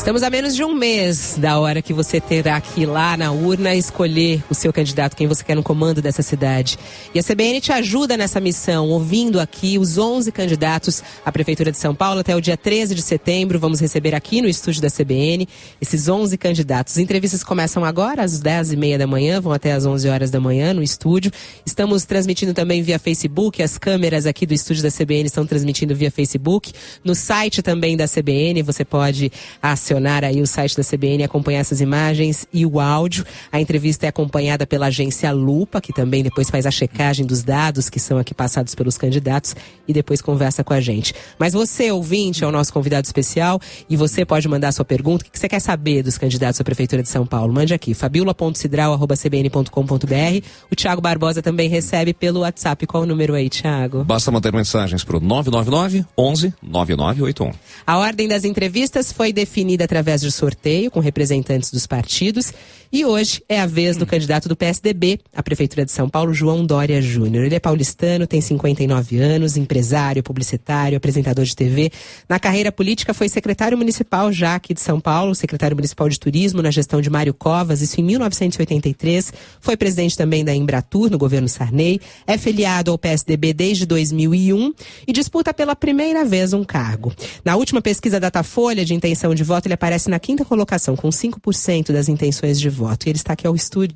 Estamos a menos de um mês da hora que você terá que ir lá na urna escolher o seu candidato, quem você quer no comando dessa cidade. E a CBN te ajuda nessa missão, ouvindo aqui os 11 candidatos à Prefeitura de São Paulo até o dia 13 de setembro. Vamos receber aqui no estúdio da CBN esses 11 candidatos. As entrevistas começam agora às 10h30 da manhã, vão até às 11 horas da manhã no estúdio. Estamos transmitindo também via Facebook, as câmeras aqui do estúdio da CBN estão transmitindo via Facebook. No site também da CBN, você pode acionar aí o site da CBN e acompanhar essas imagens e o áudio. A entrevista é acompanhada pela agência Lupa, que também depois faz a checagem dos dados que são aqui passados pelos candidatos e depois conversa com a gente. Mas você, ouvinte, é o nosso convidado especial e você pode mandar a sua pergunta. O que você quer saber dos candidatos à Prefeitura de São Paulo? Mande aqui, fabiola.cidral@cbn.com.br. O Thiago Barbosa também recebe pelo WhatsApp. Qual o número aí, Thiago? Basta mandar mensagens para o 999 11 9981. A ordem das entrevistas foi definida através de sorteio com representantes dos partidos e hoje é a vez do candidato do PSDB à Prefeitura de São Paulo, João Dória Júnior. Ele é paulistano, tem 59 anos, empresário, publicitário, apresentador de TV. Na carreira política foi secretário municipal já aqui de São Paulo, secretário municipal de turismo na gestão de Mário Covas, isso em 1983. Foi presidente também da Embratur, no governo Sarney. É filiado ao PSDB desde 2001 e disputa pela primeira vez um cargo. Na última pesquisa Datafolha de intenção de voto, ele aparece na 5ª colocação, com 5% das intenções de voto. E ele está aqui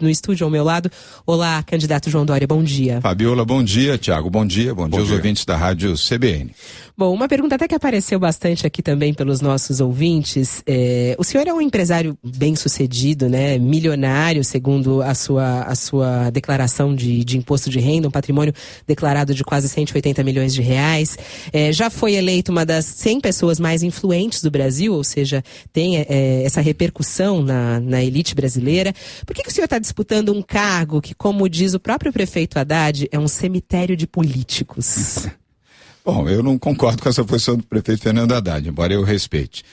no estúdio ao meu lado. Olá, candidato João Dória, bom dia. Fabiola, bom dia. Thiago, bom dia. Bom dia aos ouvintes da Rádio CBN. Bom, uma pergunta até que apareceu bastante aqui também pelos nossos ouvintes. O senhor é um empresário bem sucedido, né? Milionário, segundo a sua declaração de imposto de renda, um patrimônio declarado de quase 180 milhões de reais. Já foi eleito uma das 100 pessoas mais influentes do Brasil, ou seja, tem essa repercussão na elite brasileira. Por que o senhor está disputando um cargo que, como diz o próprio prefeito Haddad, é um cemitério de políticos? Bom, eu não concordo com essa posição do prefeito Fernando Haddad, embora eu respeite.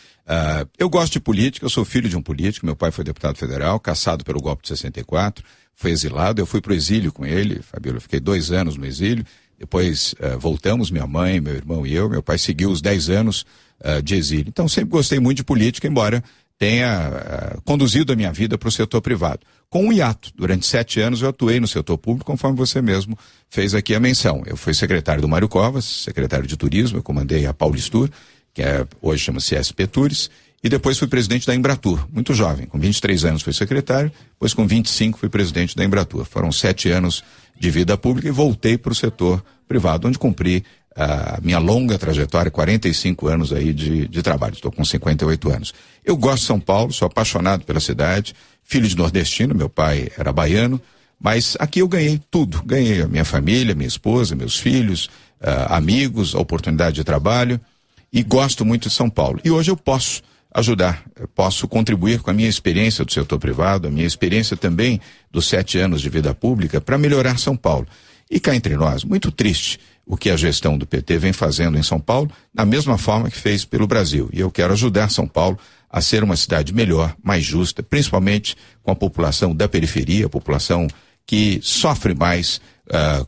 Eu gosto de política, eu sou filho de um político, meu pai foi deputado federal, cassado pelo golpe de 64, foi exilado, eu fui pro exílio com ele, Fabiola, eu fiquei 2 anos no exílio, depois voltamos, minha mãe, meu irmão e eu, meu pai seguiu os 10 anos de exílio. Então sempre gostei muito de política, embora tenha conduzido a minha vida para o setor privado. Com um hiato, durante 7 anos eu atuei no setor público, conforme você mesmo fez aqui a menção. Eu fui secretário do Mário Covas, secretário de turismo, eu comandei a Paulistur, que hoje chama-se SP Tours, e depois fui presidente da Embratur, muito jovem, com 23 anos fui secretário, depois com 25 fui presidente da Embratur. Foram 7 anos de vida pública e voltei para o setor privado, onde cumpri a minha longa trajetória, 45 anos aí de trabalho, estou com 58 anos. Eu gosto de São Paulo, sou apaixonado pela cidade, filho de nordestino, meu pai era baiano, mas aqui eu ganhei tudo, ganhei a minha família, minha esposa, meus filhos, amigos, a oportunidade de trabalho e gosto muito de São Paulo. E hoje eu posso ajudar, posso contribuir com a minha experiência do setor privado, a minha experiência também dos 7 anos de vida pública para melhorar São Paulo. E cá entre nós, muito triste o que a gestão do PT vem fazendo em São Paulo, da mesma forma que fez pelo Brasil. E eu quero ajudar São Paulo a ser uma cidade melhor, mais justa, principalmente com a população da periferia, a população que sofre mais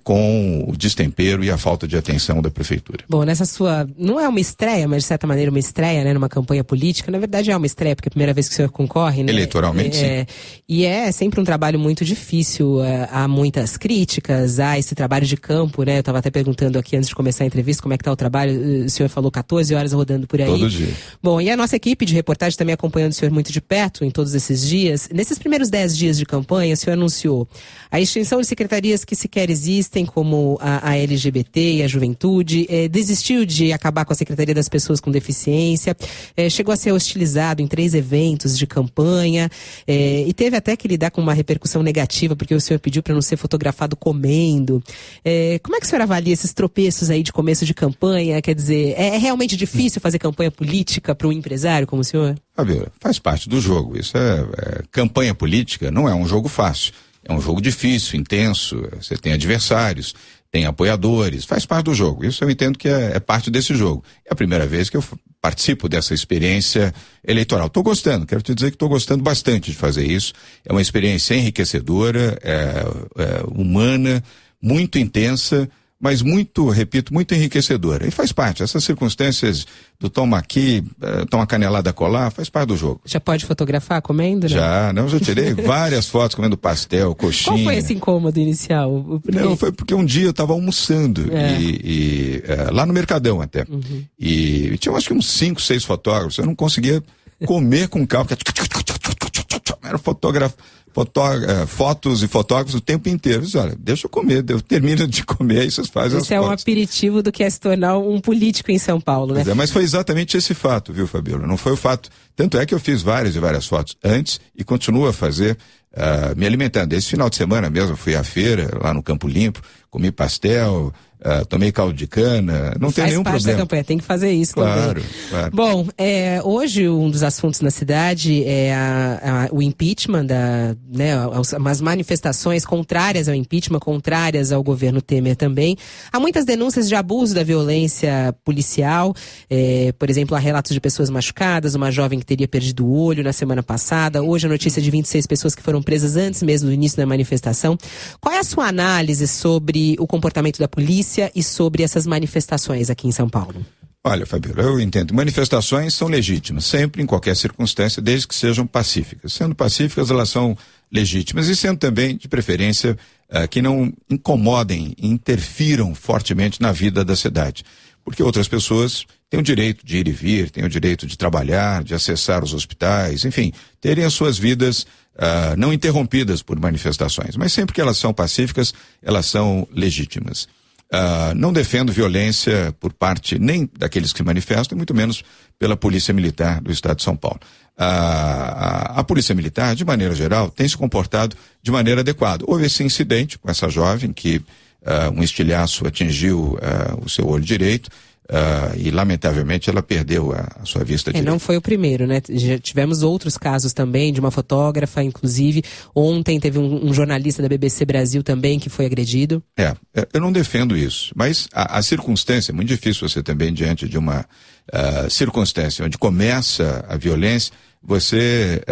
com o destempero e a falta de atenção da prefeitura. Bom, nessa sua, não é uma estreia, mas de certa maneira uma estreia, né, numa campanha política, na verdade é uma estreia, porque é a primeira vez que o senhor concorre, né? Eleitoralmente, sim. E é sempre um trabalho muito difícil, há muitas críticas, há esse trabalho de campo, né, eu estava até perguntando aqui antes de começar a entrevista, como é que tá o trabalho, o senhor falou 14 horas rodando por aí. Todo dia. Bom, e a nossa equipe de reportagem também acompanhando o senhor muito de perto em todos esses dias. Nesses primeiros 10 dias de campanha, o senhor anunciou a extinção de secretarias que sequer existem, como a LGBT e a juventude, desistiu de acabar com a Secretaria das Pessoas com Deficiência, chegou a ser hostilizado em 3 eventos de campanha, e teve até que lidar com uma repercussão negativa, porque o senhor pediu para não ser fotografado comendo. Como é que o senhor avalia esses tropeços aí de começo de campanha? Quer dizer, é realmente difícil fazer campanha política para um empresário como o senhor? Fabiola, faz parte do jogo. Isso campanha política não é um jogo fácil. É um jogo difícil, intenso, você tem adversários, tem apoiadores, faz parte do jogo. Isso eu entendo que é parte desse jogo. É a primeira vez que eu participo dessa experiência eleitoral. Estou gostando, quero te dizer que estou gostando bastante de fazer isso. É uma experiência enriquecedora, humana, muito intensa, mas muito, repito, muito enriquecedora. E faz parte, essas circunstâncias do toma aqui, toma canelada colar, faz parte do jogo. Já pode fotografar comendo, né? Já tirei várias fotos comendo pastel, coxinha. Qual foi esse incômodo inicial? Não, foi porque um dia eu estava almoçando, lá no Mercadão até, e tinha acho que uns 5, 6 fotógrafos, eu não conseguia comer com calma, porque era fotos e fotógrafos o tempo inteiro. Eu disse, olha, deixa eu comer, eu termino de comer, aí vocês fazem as fotos. Esse é um aperitivo do que é se tornar um político em São Paulo, né? Mas foi exatamente esse fato, viu, Fabiola? Não foi o fato. Tanto é que eu fiz várias e várias fotos antes e continuo a fazer, me alimentando. Esse final de semana mesmo, fui à feira, lá no Campo Limpo, comi pastel, tomei caldo de cana, não tem nenhum problema. Faz parte da campanha, tem que fazer isso também. Claro. Bom, hoje um dos assuntos na cidade é o impeachment, as manifestações contrárias ao impeachment, contrárias ao governo Temer também. Há muitas denúncias de abuso da violência policial, por exemplo, há relatos de pessoas machucadas, uma jovem que teria perdido o olho na semana passada, hoje a notícia de 26 pessoas que foram presas antes mesmo do início da manifestação. Qual é a sua análise sobre o comportamento da polícia e sobre essas manifestações aqui em São Paulo? Olha, Fabiola, eu entendo. Manifestações são legítimas, sempre, em qualquer circunstância, desde que sejam pacíficas. Sendo pacíficas, elas são legítimas e sendo também, de preferência, que não incomodem, interfiram fortemente na vida da cidade. Porque outras pessoas têm o direito de ir e vir, têm o direito de trabalhar, de acessar os hospitais, enfim, terem as suas vidas não interrompidas por manifestações. Mas sempre que elas são pacíficas, elas são legítimas. Não defendo violência por parte nem daqueles que se manifestam, muito menos pela Polícia Militar do Estado de São Paulo. A Polícia Militar, de maneira geral, tem se comportado de maneira adequada. Houve esse incidente com essa jovem que um estilhaço atingiu o seu olho direito, e lamentavelmente ela perdeu a sua vista direita. Não foi o primeiro, né? Já tivemos outros casos também, de uma fotógrafa, inclusive. Ontem teve um jornalista da BBC Brasil também que foi agredido. Eu não defendo isso, mas a circunstância, é muito difícil você também, diante de uma circunstância onde começa a violência, você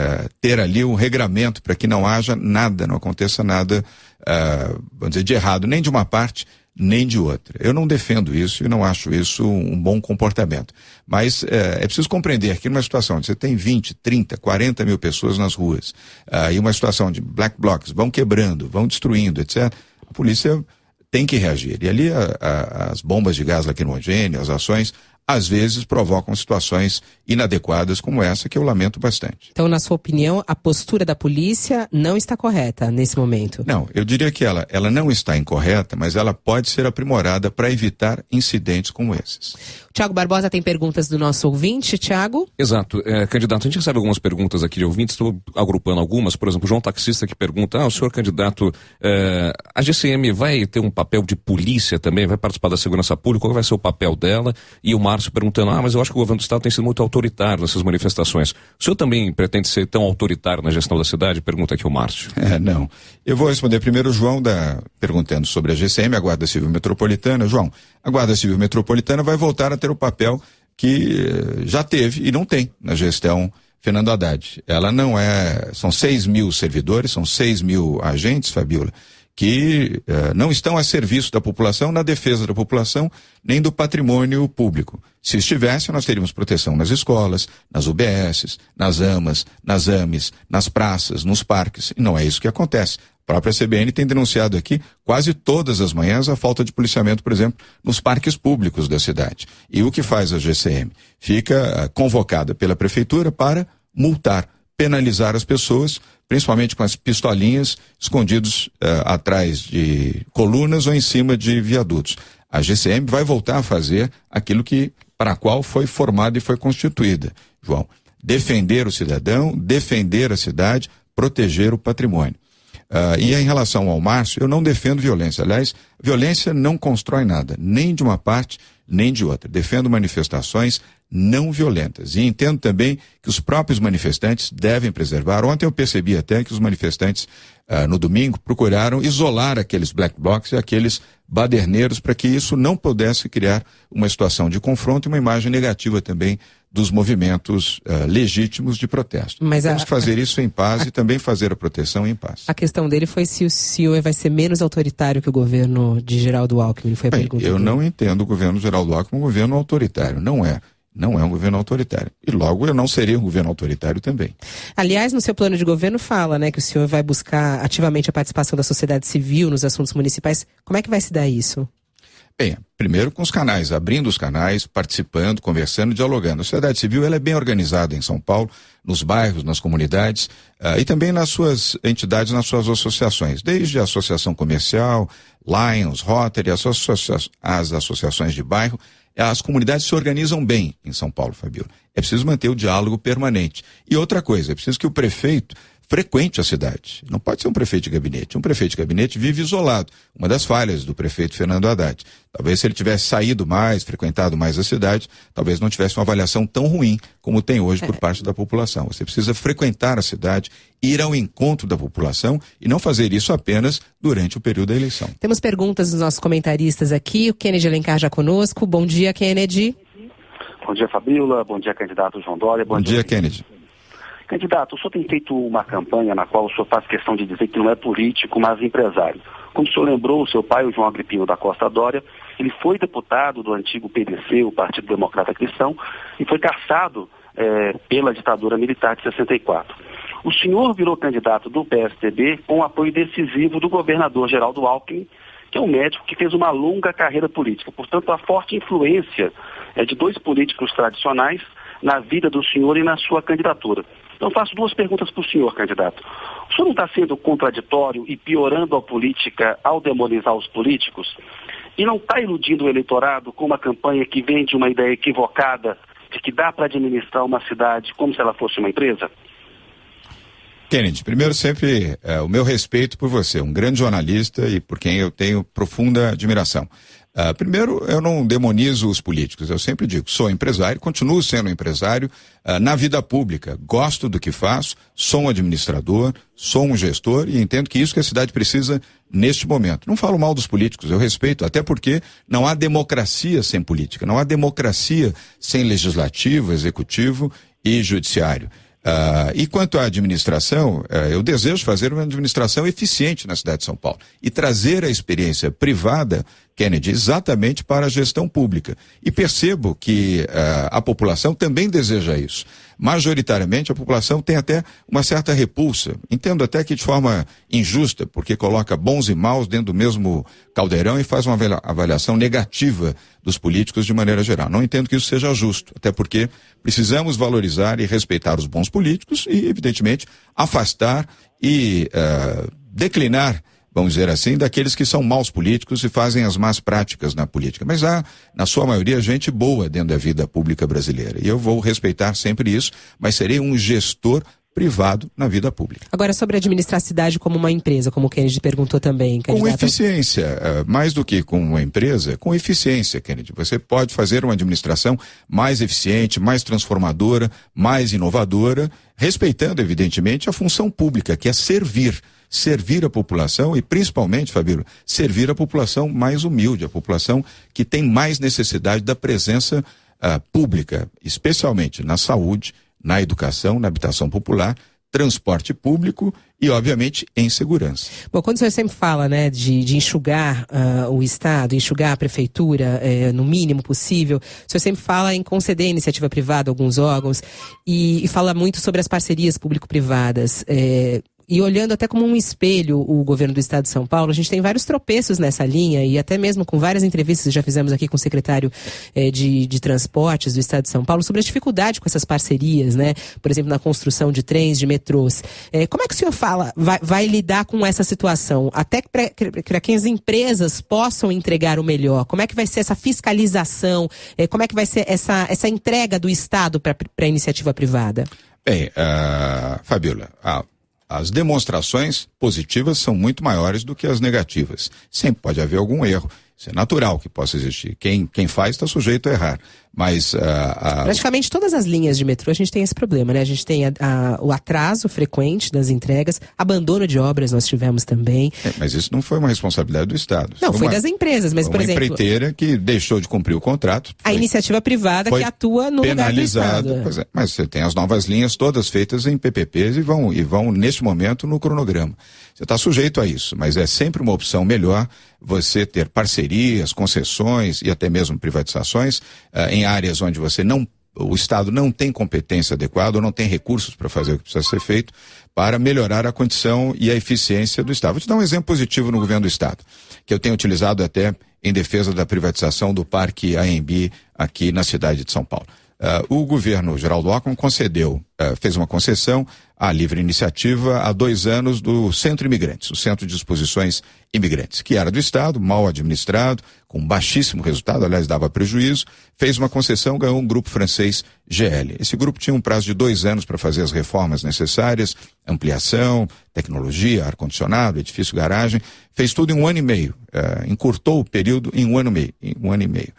ter ali um regramento para que não haja nada, não aconteça nada, vamos dizer, de errado, nem de uma parte, nem de outra. Eu não defendo isso e não acho isso um bom comportamento. Mas é preciso compreender que numa situação onde você tem 20, 30, 40 mil pessoas nas ruas, e uma situação de black blocs vão quebrando, vão destruindo, etc., a polícia tem que reagir. E ali as bombas de gás lacrimogêneo, as ações, às vezes provocam situações inadequadas como essa, que eu lamento bastante. Então, na sua opinião, a postura da polícia não está correta nesse momento? Não, eu diria que ela não está incorreta, mas ela pode ser aprimorada para evitar incidentes como esses. Tiago Barbosa tem perguntas do nosso ouvinte, Tiago? Exato. Candidato, a gente recebe algumas perguntas aqui de ouvintes, estou agrupando algumas. Por exemplo, João Taxista que pergunta, o senhor candidato, a GCM vai ter um papel de polícia também? Vai participar da segurança pública? Qual vai ser o papel dela? E o Márcio perguntando, mas eu acho que o governo do Estado tem sido muito autoritário nessas manifestações. O senhor também pretende ser tão autoritário na gestão da cidade? Pergunta aqui o Márcio. Não. Eu vou responder primeiro o João perguntando sobre a GCM, a Guarda Civil Metropolitana. João, a Guarda Civil Metropolitana vai voltar a ter o papel que já teve e não tem na gestão Fernando Haddad. Ela não são 6 mil servidores, são 6 mil agentes, Fabiola, que não estão a serviço da população, na defesa da população, nem do patrimônio público. Se estivesse, nós teríamos proteção nas escolas, nas UBSs, nas AMAs, nas AMES, nas praças, nos parques, e não é isso que acontece. A própria CBN tem denunciado aqui, quase todas as manhãs, a falta de policiamento, por exemplo, nos parques públicos da cidade. E o que faz a GCM? Fica convocada pela prefeitura para multar, penalizar as pessoas, principalmente com as pistolinhas escondidos atrás de colunas ou em cima de viadutos. A GCM vai voltar a fazer aquilo para a qual foi formada e foi constituída, João. Defender o cidadão, defender a cidade, proteger o patrimônio. E em relação ao Márcio, eu não defendo violência. Aliás, violência não constrói nada, nem de uma parte, nem de outra. Defendo manifestações não violentas. E entendo também que os próprios manifestantes devem preservar. Ontem eu percebi até que os manifestantes, no domingo, procuraram isolar aqueles black blocs e aqueles baderneiros para que isso não pudesse criar uma situação de confronto e uma imagem negativa também dos movimentos legítimos de protesto. Mas temos que fazer isso em paz e também fazer a proteção em paz. A questão dele foi se o senhor vai ser menos autoritário que o governo de Geraldo Alckmin. Foi a pergunta eu dele. não entendo o governo de Geraldo Alckmin um governo autoritário. Não é um governo autoritário. E logo eu não seria um governo autoritário também. Aliás, no seu plano de governo fala, né, que o senhor vai buscar ativamente a participação da sociedade civil nos assuntos municipais. Como é que vai se dar isso? Bem, primeiro com os canais, abrindo os canais, participando, conversando, dialogando. A sociedade civil ela é bem organizada em São Paulo, nos bairros, nas comunidades e também nas suas entidades, nas suas associações, desde a associação comercial, Lions, Rotary, as associações de bairro. As comunidades se organizam bem em São Paulo, Fabíola. É preciso manter o diálogo permanente. E outra coisa, é preciso que o prefeito frequente a cidade. Não pode ser um prefeito de gabinete. Um prefeito de gabinete vive isolado. Uma das falhas do prefeito Fernando Haddad. Talvez se ele tivesse saído mais, frequentado mais a cidade, talvez não tivesse uma avaliação tão ruim como tem hoje por parte da população. Você precisa frequentar a cidade, ir ao encontro da população e não fazer isso apenas durante o período da eleição. Temos perguntas dos nossos comentaristas aqui. O Kennedy Alencar já conosco. Bom dia, Kennedy. Bom dia, Fabíola. Bom dia, candidato João Dória. Bom dia, Kennedy. Candidato, o senhor tem feito uma campanha na qual o senhor faz questão de dizer que não é político, mas empresário. Como o senhor lembrou, o seu pai, o João Agripino da Costa Dória, ele foi deputado do antigo PDC, o Partido Democrata Cristão, e foi cassado pela ditadura militar de 64. O senhor virou candidato do PSDB com o apoio decisivo do governador Geraldo Alckmin, que é um médico que fez uma longa carreira política. Portanto, a forte influência de dois políticos tradicionais na vida do senhor e na sua candidatura. Então, faço duas perguntas para o senhor, candidato. O senhor não está sendo contraditório e piorando a política ao demonizar os políticos? E não está iludindo o eleitorado com uma campanha que vende uma ideia equivocada de que dá para administrar uma cidade como se ela fosse uma empresa? Kennedy, primeiro sempre o meu respeito por você, um grande jornalista e por quem eu tenho profunda admiração. Primeiro, eu não demonizo os políticos, eu sempre digo, sou empresário, continuo sendo empresário na vida pública, gosto do que faço, sou um administrador, sou um gestor e entendo que isso que a cidade precisa neste momento. Não falo mal dos políticos, eu respeito, até porque não há democracia sem política, não há democracia sem legislativo, executivo e judiciário. E quanto à administração, eu desejo fazer uma administração eficiente na cidade de São Paulo e trazer a experiência privada, Kennedy, exatamente para a gestão pública. E percebo que a população também deseja isso. Majoritariamente, a população tem até uma certa repulsa. Entendo até que de forma injusta, porque coloca bons e maus dentro do mesmo caldeirão e faz uma avaliação negativa dos políticos de maneira geral. Não entendo que isso seja justo, até porque precisamos valorizar e respeitar os bons políticos e, evidentemente, afastar e declinar, vamos dizer assim, daqueles que são maus políticos e fazem as más práticas na política. Mas há, na sua maioria, gente boa dentro da vida pública brasileira. E eu vou respeitar sempre isso, mas serei um gestor privado na vida pública. Agora, sobre administrar a cidade como uma empresa, como o Kennedy perguntou também, candidato. Com eficiência, mais do que com uma empresa, com eficiência, Kennedy. Você pode fazer uma administração mais eficiente, mais transformadora, mais inovadora, respeitando, evidentemente, a função pública, que é servir a população e, principalmente, Fabíola, servir a população mais humilde, a população que tem mais necessidade da presença pública, especialmente na saúde, na educação, na habitação popular, transporte público e, obviamente, em segurança. Bom, quando o senhor sempre fala, né, de enxugar o Estado, enxugar a Prefeitura, no mínimo possível, o senhor sempre fala em conceder a iniciativa privada a alguns órgãos e fala muito sobre as parcerias público-privadas. E olhando até como um espelho o governo do estado de São Paulo, a gente tem vários tropeços nessa linha e até mesmo com várias entrevistas que já fizemos aqui com o secretário de Transportes do estado de São Paulo sobre a dificuldade com essas parcerias, né? Por exemplo, na construção de trens, de metrôs. Como é que o senhor vai lidar com essa situação? Até para que as empresas possam entregar o melhor. Como é que vai ser essa fiscalização? Como é que vai ser essa entrega do Estado para a iniciativa privada? Bem, Fabíola, as demonstrações positivas são muito maiores do que as negativas. Sempre pode haver algum erro. Isso é natural que possa existir. Quem faz está sujeito a errar. Mas praticamente todas as linhas de metrô a gente tem esse problema, né? A gente tem o atraso frequente das entregas, abandono de obras nós tivemos também. Mas isso não foi uma responsabilidade do Estado. Não, foi das empresas, mas, por exemplo... uma empreiteira que deixou de cumprir o contrato. A iniciativa privada que atua no lugar do Estado. Pois é, mas você tem as novas linhas todas feitas em PPPs e vão neste momento, no cronograma. Você está sujeito a isso, mas é sempre uma opção melhor você ter parcerias, concessões e até mesmo privatizações em áreas onde o Estado não tem competência adequada ou não tem recursos para fazer o que precisa ser feito para melhorar a condição e a eficiência do Estado. Vou te dar um exemplo positivo no governo do Estado, que eu tenho utilizado até em defesa da privatização do Parque AMB aqui na cidade de São Paulo. O governo Geraldo Alckmin fez uma concessão à livre iniciativa há 2 anos do Centro Imigrantes, o Centro de Exposições Imigrantes, que era do Estado, mal administrado, com baixíssimo resultado, aliás, dava prejuízo, fez uma concessão, ganhou um grupo francês, GL. Esse grupo tinha um prazo de 2 anos para fazer as reformas necessárias, ampliação, tecnologia, ar-condicionado, edifício garagem, fez tudo em 1 ano e meio, encurtou o período em 1 ano e meio.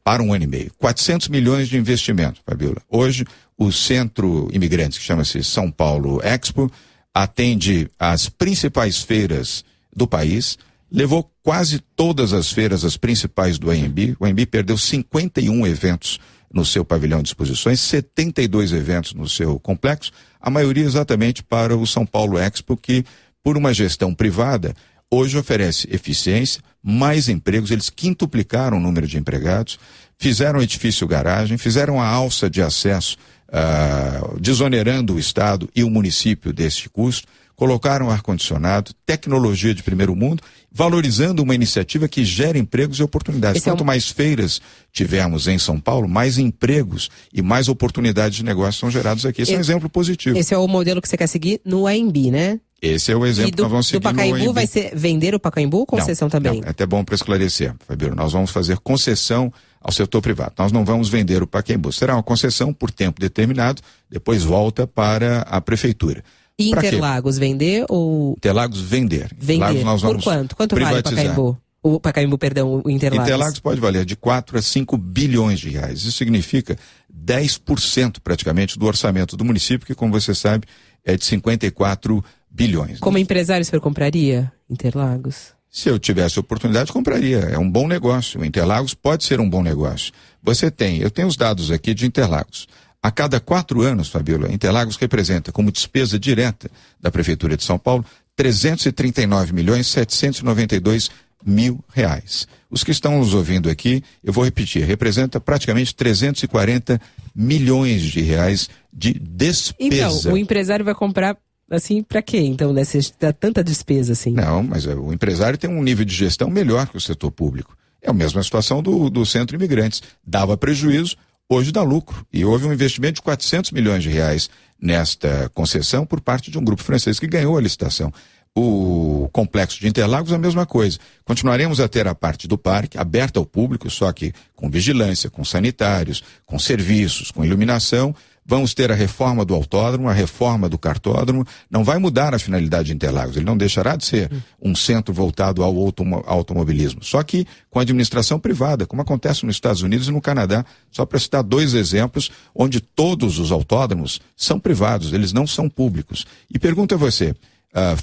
Para 1 ano e meio. 400 milhões de investimento, Fabiola. Hoje, o Centro Imigrantes, que chama-se São Paulo Expo, atende as principais feiras do país, levou quase todas as feiras, as principais do AMB. O AMB perdeu 51 eventos no seu pavilhão de exposições, 72 eventos no seu complexo, a maioria exatamente para o São Paulo Expo, que, por uma gestão privada, hoje oferece eficiência, mais empregos, eles quintuplicaram o número de empregados, fizeram edifício garagem, fizeram a alça de acesso, desonerando o Estado e o município desse custo, colocaram ar-condicionado, tecnologia de primeiro mundo, valorizando uma iniciativa que gera empregos e oportunidades. Quanto mais feiras tivermos em São Paulo, mais empregos e mais oportunidades de negócio são gerados aqui. Esse é um exemplo positivo. Esse é o modelo que você quer seguir no AMB, né? Esse é o exemplo que nós vamos seguir do Pacaembu. No AMB. Vai ser vender o Pacaembu ou concessão também? Não, é até bom para esclarecer, Fabíola. Nós vamos fazer concessão ao setor privado. Nós não vamos vender o Pacaembu. Será uma concessão por tempo determinado, depois volta para a prefeitura. E Interlagos vender ou... Interlagos vender. Vender. Nós vamos por quanto? Quanto vale o Pacaembu? O Pacaembu, perdão, o Interlagos. Interlagos pode valer de 4 a 5 bilhões de reais. Isso significa 10% praticamente do orçamento do município, que, como você sabe, é de 54 bilhões. Como empresário, o senhor compraria Interlagos? Se eu tivesse oportunidade, compraria. É um bom negócio. O Interlagos pode ser um bom negócio. Eu tenho os dados aqui de Interlagos. A cada 4 anos, Fabíola, Interlagos representa como despesa direta da Prefeitura de São Paulo 339.792.000 reais. Os que estão nos ouvindo aqui, eu vou repetir, representa praticamente 340 milhões de reais de despesa. Então, o empresário vai comprar assim, pra quê? Então, né, dá tanta despesa assim? Não, mas o empresário tem um nível de gestão melhor que o setor público. É a mesma situação do Centro Imigrantes. Dava prejuízo, hoje dá lucro. E houve um investimento de 400 milhões de reais nesta concessão por parte de um grupo francês que ganhou a licitação. O complexo de Interlagos a mesma coisa. Continuaremos a ter a parte do parque aberta ao público, só que com vigilância, com sanitários, com serviços, com iluminação. Vamos ter a reforma do autódromo, a reforma do cartódromo. Não vai mudar a finalidade de Interlagos. Ele não deixará de ser um centro voltado ao automobilismo. Só que com administração privada, como acontece nos Estados Unidos e no Canadá. Só para citar 2 exemplos, onde todos os autódromos são privados, eles não são públicos. E pergunto a você,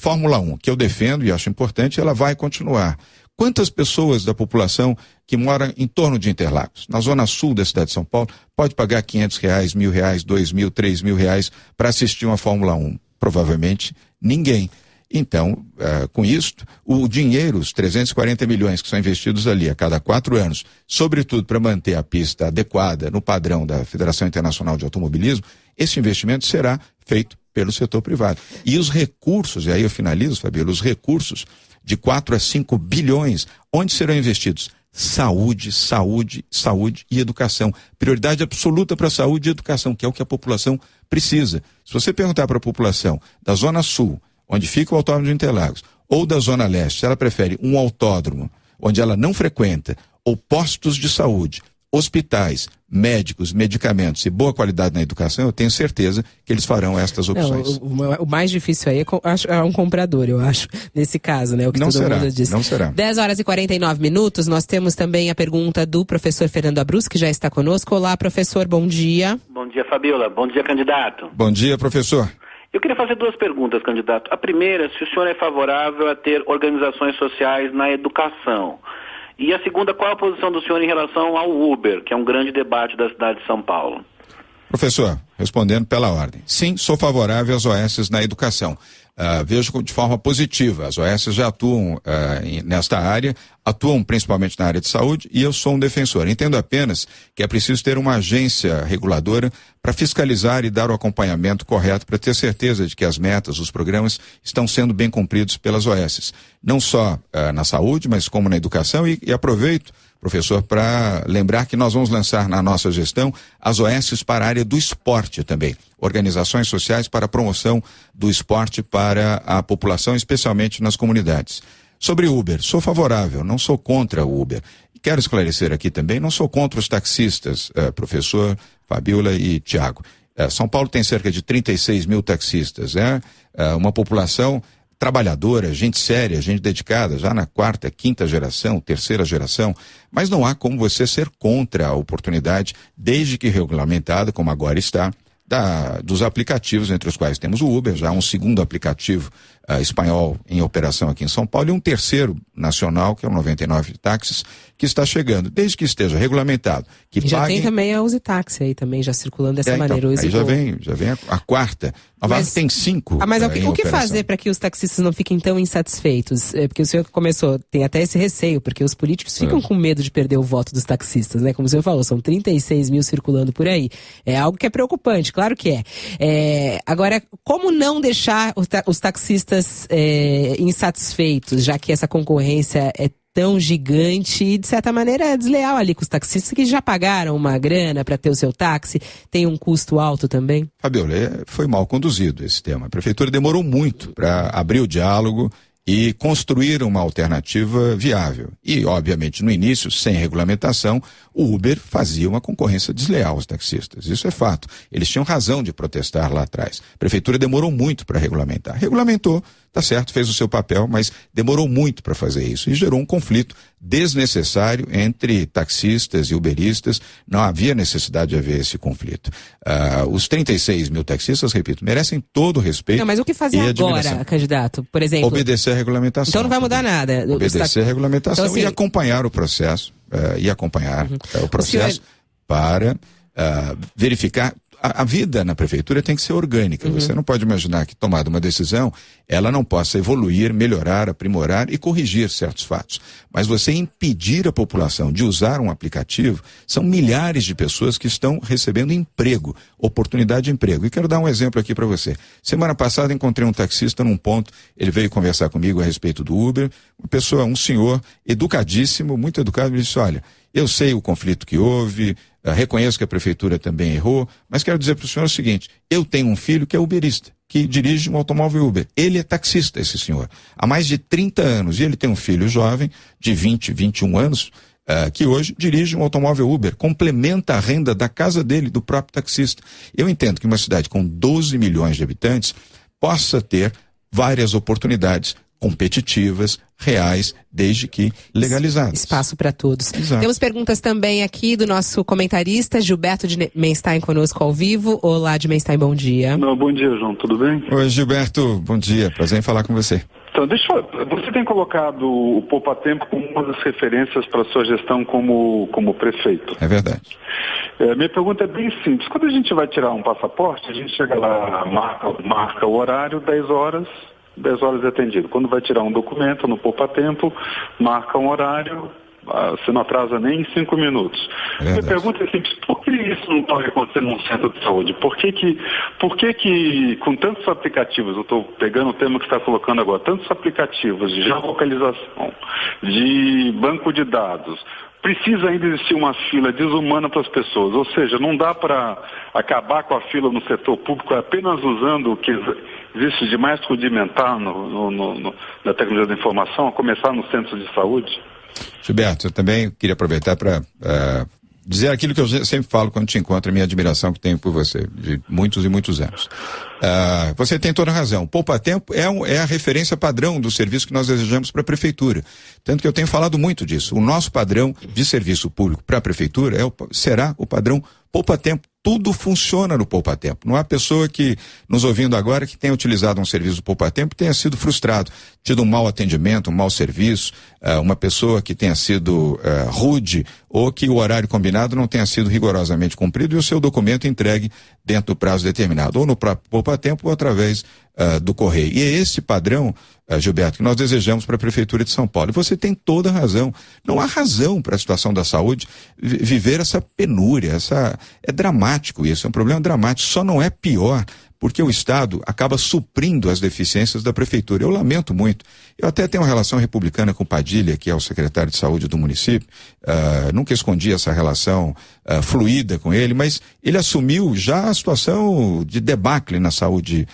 Fórmula 1, que eu defendo e acho importante, ela vai continuar. Quantas pessoas da população que mora em torno de Interlagos, na zona sul da cidade de São Paulo, pode pagar R$500, R$1.000, R$2.000, R$3.000 para assistir uma Fórmula 1? Provavelmente ninguém. Então, com isso, o dinheiro, os 340 milhões que são investidos ali a cada 4 anos, sobretudo para manter a pista adequada no padrão da Federação Internacional de Automobilismo, esse investimento será feito pelo setor privado. E os recursos, e aí eu finalizo, Fabíola, os recursos de 4 a 5 bilhões, onde serão investidos? Saúde, saúde, saúde e educação. Prioridade absoluta para a saúde e educação, que é o que a população precisa. Se você perguntar para a população da Zona Sul, onde fica o autódromo de Interlagos, ou da Zona Leste, se ela prefere um autódromo onde ela não frequenta, ou postos de saúde, hospitais, médicos, medicamentos e boa qualidade na educação, eu tenho certeza que eles farão estas opções. Não, o mais difícil aí é um comprador, eu acho, nesse caso, né? O que não todo será, mundo diz. não será. 10h49, nós temos também a pergunta do professor Fernando Abruz, que já está conosco. Olá, professor, bom dia. Bom dia, Fabiola. Bom dia, candidato. Bom dia, professor. Eu queria fazer 2 perguntas, candidato. A primeira, se o senhor é favorável a ter organizações sociais na educação. E a segunda, qual a posição do senhor em relação ao Uber, que é um grande debate da cidade de São Paulo? Professor, respondendo pela ordem. Sim, sou favorável às OS na educação. Vejo de forma positiva. As OS já atuam nesta área, atuam principalmente na área de saúde, e eu sou um defensor. Entendo apenas que é preciso ter uma agência reguladora para fiscalizar e dar o acompanhamento correto para ter certeza de que as metas, os programas estão sendo bem cumpridos pelas OS. Não só na saúde, mas como na educação, e aproveito, professor, para lembrar que nós vamos lançar na nossa gestão as OS para a área do esporte também. Organizações sociais para a promoção do esporte para a população, especialmente nas comunidades. Sobre Uber, sou favorável, não sou contra o Uber. Quero esclarecer aqui também, não sou contra os taxistas, professor Fabiola e Tiago. São Paulo tem cerca de 36 mil taxistas, uma população trabalhadora, gente séria, gente dedicada, já na 4ª, 5ª geração, 3ª geração, mas não há como você ser contra a oportunidade, desde que regulamentada, como agora está, dos aplicativos, entre os quais temos o Uber, já um segundo aplicativo espanhol em operação aqui em São Paulo, e um terceiro nacional, que é o 99 Táxis, que está chegando, desde que esteja regulamentado. Que já paguem... tem também a Uzi Táxi aí também, já circulando dessa maneira. Então, aí já vem a 4ª. Mas tem 5. Mas o que fazer para que os taxistas não fiquem tão insatisfeitos? Porque o senhor começou, tem até esse receio, porque os políticos ficam com medo de perder o voto dos taxistas, né? Como o senhor falou, são 36 mil circulando por aí. É algo que é preocupante, claro que é. Agora, como não deixar os taxistas insatisfeitos, já que essa concorrência é tão gigante e, de certa maneira, é desleal ali com os taxistas que já pagaram uma grana para ter o seu táxi, tem um custo alto também? Fabiola, foi mal conduzido esse tema. A prefeitura demorou muito para abrir o diálogo e construir uma alternativa viável. E, obviamente, no início, sem regulamentação, o Uber fazia uma concorrência desleal aos taxistas. Isso é fato. Eles tinham razão de protestar lá atrás. A prefeitura demorou muito para regulamentar. Regulamentou, tá certo, fez o seu papel, mas demorou muito para fazer isso e gerou um conflito desnecessário entre taxistas e uberistas. Não havia necessidade de haver esse conflito. Os 36 mil taxistas, repito, merecem todo o respeito. Não, mas o que fazer agora, candidato? Por exemplo, obedecer a regulamentação. Então não vai mudar nada. Obedecer a regulamentação, então, assim, e acompanhar o processo, o processo para verificar. A vida na prefeitura tem que ser orgânica. Você não pode imaginar que, tomada uma decisão, ela não possa evoluir, melhorar, aprimorar e corrigir certos fatos. Mas você impedir a população de usar um aplicativo, são milhares de pessoas que estão recebendo emprego, oportunidade de emprego. E quero dar um exemplo aqui para você. Semana passada encontrei um taxista num ponto, ele veio conversar comigo a respeito do Uber, um senhor educadíssimo, muito educado, me disse: olha, eu sei o conflito que houve, reconheço que a prefeitura também errou, mas quero dizer para o senhor o seguinte: eu tenho um filho que é uberista, que dirige um automóvel Uber. Ele é taxista, esse senhor, há mais de 30 anos, e ele tem um filho jovem, de 20, 21 anos, que hoje dirige um automóvel Uber, complementa a renda da casa dele, do próprio taxista. Eu entendo que uma cidade com 12 milhões de habitantes possa ter várias oportunidades competitivas, reais, desde que legalizadas. Espaço para todos. Exato. Temos perguntas também aqui do nosso comentarista, Gilberto de Menstein, conosco ao vivo. Olá, de Menstein, bom dia. Bom dia, João, tudo bem? Oi, Gilberto, bom dia, prazer em falar com você. Então, você tem colocado o Poupa Tempo como uma das referências para a sua gestão como prefeito. É verdade. Minha pergunta é bem simples. Quando a gente vai tirar um passaporte, a gente chega lá, marca o horário, 10 horas é atendido. Quando vai tirar um documento no Poupa Tempo, marca um horário, você não atrasa nem 5 minutos. Minha pergunta é simples: por que isso não pode acontecer num centro de saúde? Por que com tantos aplicativos, eu estou pegando o tema que você está colocando agora, tantos aplicativos de geolocalização, de banco de dados, precisa ainda existir uma fila desumana para as pessoas? Ou seja, não dá para acabar com a fila no setor público apenas usando o que existe de mais rudimentar na tecnologia da informação, a começar nos centros de saúde? Gilberto, eu também queria aproveitar para dizer aquilo que eu sempre falo quando te encontro, a minha admiração que tenho por você, de muitos e muitos anos. Você tem toda a razão. Poupa-tempo é a referência padrão do serviço que nós desejamos para a prefeitura. Tanto que eu tenho falado muito disso. O nosso padrão de serviço público para a prefeitura será o padrão poupa-tempo. Tudo funciona no poupa-tempo. Não há pessoa que, nos ouvindo agora, que tenha utilizado um serviço poupa-tempo e tenha sido frustrado, tido um mau atendimento, um mau serviço, uma pessoa que tenha sido rude ou que o horário combinado não tenha sido rigorosamente cumprido e o seu documento entregue dentro do prazo determinado, ou no próprio poupa-tempo ou através do correio. E é esse padrão, Gilberto, que nós desejamos para a Prefeitura de São Paulo. E você tem toda a razão. Não há razão para a situação da saúde viver essa penúria, é dramático isso, é um problema dramático. Só não é pior porque o Estado acaba suprindo as deficiências da Prefeitura. Eu lamento muito. Eu até tenho uma relação republicana com o Padilha, que é o secretário de saúde do município. Nunca escondi essa relação fluida com ele, mas ele assumiu já a situação de debacle na saúde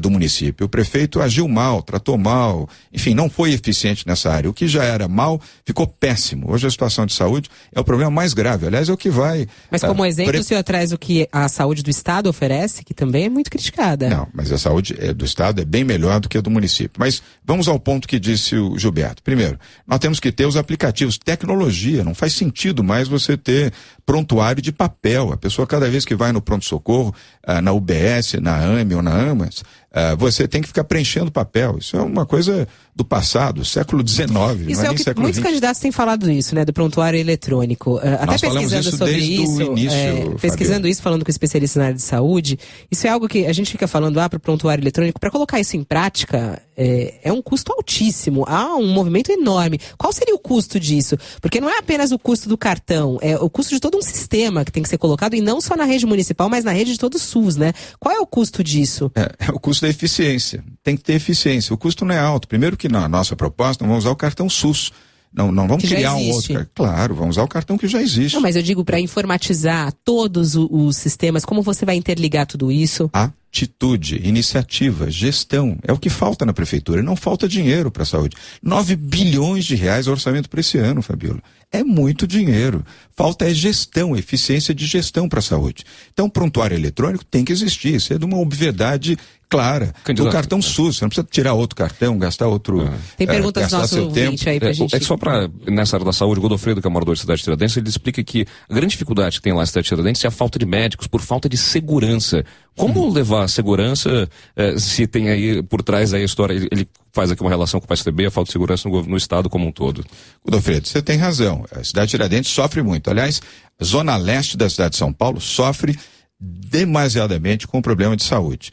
do município. O prefeito agiu mal, tratou mal, enfim, não foi eficiente nessa área. O que já era mal ficou péssimo. Hoje a situação de saúde é o problema mais grave. Aliás, é o que vai... Mas como exemplo, o senhor traz o que a saúde do Estado oferece, que também é muito criticada. Não, mas a saúde do Estado é bem melhor do que a do município. Mas vamos ao ponto que disse o Gilberto. Primeiro, nós temos que ter os aplicativos, tecnologia. Não faz sentido mais você ter prontuário de papel. A pessoa, cada vez que vai no pronto-socorro, na UBS, na AME ou na AMAS, você tem que ficar preenchendo papel. Isso é uma coisa do passado, século XIX. Isso é o que muitos candidatos têm falado isso, né? Do prontuário eletrônico. Até pesquisando sobre isso, pesquisando isso, falando com especialistas na área de saúde, isso é algo que a gente fica falando para o prontuário eletrônico. Para colocar isso em prática, é um custo altíssimo. Há um movimento enorme. Qual seria o custo disso? Porque não é apenas o custo do cartão, é o custo de todo um sistema que tem que ser colocado, e não só na rede municipal, mas na rede de todo o SUS, né? Qual é o custo disso? É o custo da eficiência. Tem que ter eficiência. O custo não é alto. Primeiro que na nossa proposta, não vamos usar o cartão SUS. Não vamos criar um outro. Claro, vamos usar o cartão que já existe. Não, mas eu digo para informatizar todos os sistemas, como você vai interligar tudo isso? Atitude, iniciativa, gestão, é o que falta na prefeitura. Não falta dinheiro para a saúde. 9 bilhões de reais é o orçamento para esse ano, Fabiola. É muito dinheiro. Falta gestão, eficiência de gestão para a saúde. Então, prontuário eletrônico tem que existir. Isso é de uma obviedade clara. O cartão SUS, você não precisa tirar outro cartão, gastar outro... Tem perguntas do nosso ouvinte aí pra gente... Só para, nessa área da saúde, o Godofredo, que é morador da cidade de Tiradentes, ele explica que a grande dificuldade que tem lá na cidade de Tiradentes é a falta de médicos, por falta de segurança. Como levar a segurança, se tem aí por trás aí a história, ele faz aqui uma relação com o PSDB, a falta de segurança no estado como um todo. Godofredo, você tem razão. A cidade de Tiradentes sofre muito. Aliás, a zona leste da cidade de São Paulo sofre demasiadamente com o problema de saúde.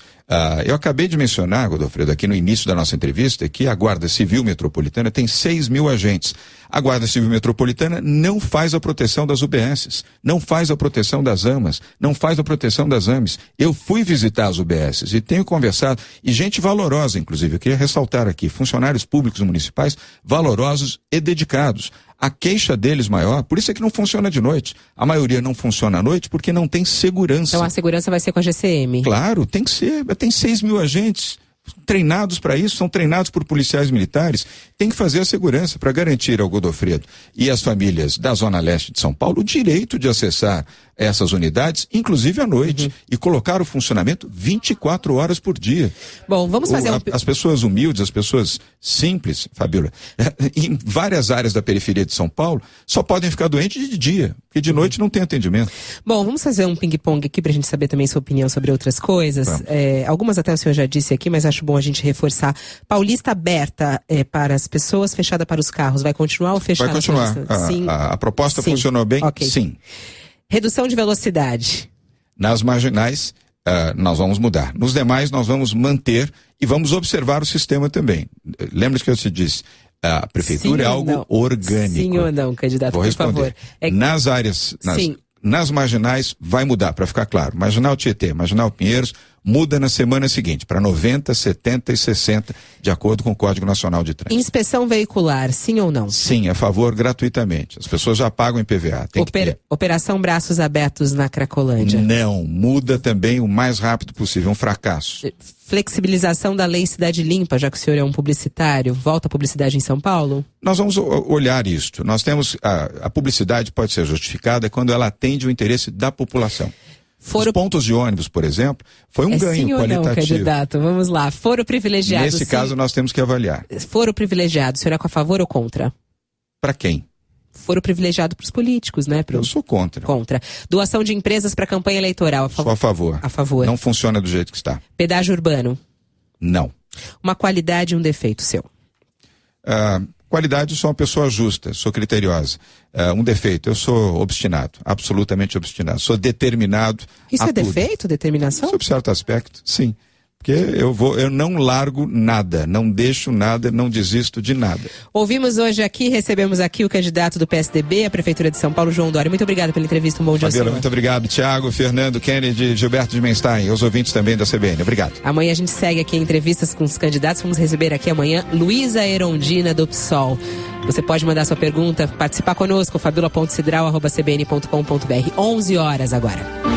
Eu acabei de mencionar, Godofredo, aqui no início da nossa entrevista, que a Guarda Civil Metropolitana tem 6 mil agentes. A Guarda Civil Metropolitana não faz a proteção das UBSs, não faz a proteção das AMAs, não faz a proteção das AMES. Eu fui visitar as UBSs e tenho conversado, e gente valorosa, inclusive, eu queria ressaltar aqui, funcionários públicos municipais valorosos e dedicados. A queixa deles maior, por isso é que não funciona de noite. A maioria não funciona à noite porque não tem segurança. Então a segurança vai ser com a GCM? Claro, tem que ser. Tem 6 mil agentes treinados para isso, são treinados por policiais militares. Tem que fazer a segurança para garantir ao Godofredo e às famílias da Zona Leste de São Paulo o direito de acessar essas unidades, inclusive à noite, e colocar o funcionamento 24 horas por dia. Bom, vamos fazer as pessoas humildes, as pessoas simples, Fabiola, em várias áreas da periferia de São Paulo, só podem ficar doentes de dia, porque de noite não tem atendimento. Bom, vamos fazer um ping-pong aqui pra gente saber também sua opinião sobre outras coisas. Algumas até o senhor já disse aqui, mas acho bom a gente reforçar. Paulista aberta para as pessoas, fechada para os carros, vai continuar ou fechar? Vai continuar. Sim. A proposta funcionou bem? Okay. Sim. Redução de velocidade. Nas marginais, nós vamos mudar. Nos demais, nós vamos manter e vamos observar o sistema também. Lembra que eu te disse, a prefeitura é algo orgânico. Sim ou não, candidato, por favor. Nas áreas, nas marginais, vai mudar, para ficar claro. Marginal Tietê, Marginal Pinheiros, muda na semana seguinte para 90, 70 e 60, de acordo com o Código Nacional de Trânsito. Inspeção veicular, sim ou não? Sim, a favor, gratuitamente. As pessoas já pagam IPVA. Tem que ter. Operação Braços Abertos na Cracolândia. Não, muda também o mais rápido possível, um fracasso. Flexibilização da lei Cidade Limpa, já que o senhor é um publicitário, volta a publicidade em São Paulo? Nós vamos olhar isto. Nós temos, a publicidade pode ser justificada quando ela atende o interesse da população. Os pontos de ônibus, por exemplo, foi um ganho sim ou qualitativo. Não, candidato? Vamos lá. Foro privilegiado. Nesse caso, nós temos que avaliar. Foro privilegiado, o senhor é a favor ou contra? Para quem? Foro privilegiado para os políticos, né? Eu sou contra. Contra. Doação de empresas para campanha eleitoral, a favor? Sou a favor. A favor. Não funciona do jeito que está. Pedágio urbano? Não. Uma qualidade e um defeito seu? Qualidade, eu sou uma pessoa justa, sou criteriosa. Um defeito, eu sou obstinado, absolutamente obstinado. Sou determinado. Isso é defeito, determinação? Sob certo aspecto, sim. Porque eu não largo nada, não deixo nada, não desisto de nada. Ouvimos hoje aqui, recebemos aqui o candidato do PSDB à Prefeitura de São Paulo, João Dória. Muito obrigado pela entrevista, um bom dia ao senhor. Muito obrigado, Tiago, Fernando, Kennedy, Gilberto de Menstein e os ouvintes também da CBN. Obrigado. Amanhã a gente segue aqui em entrevistas com os candidatos. Vamos receber aqui amanhã Luísa Erondina do PSOL. Você pode mandar sua pergunta, participar conosco, fabiola.cidral@cbn.com.br. 11 horas agora.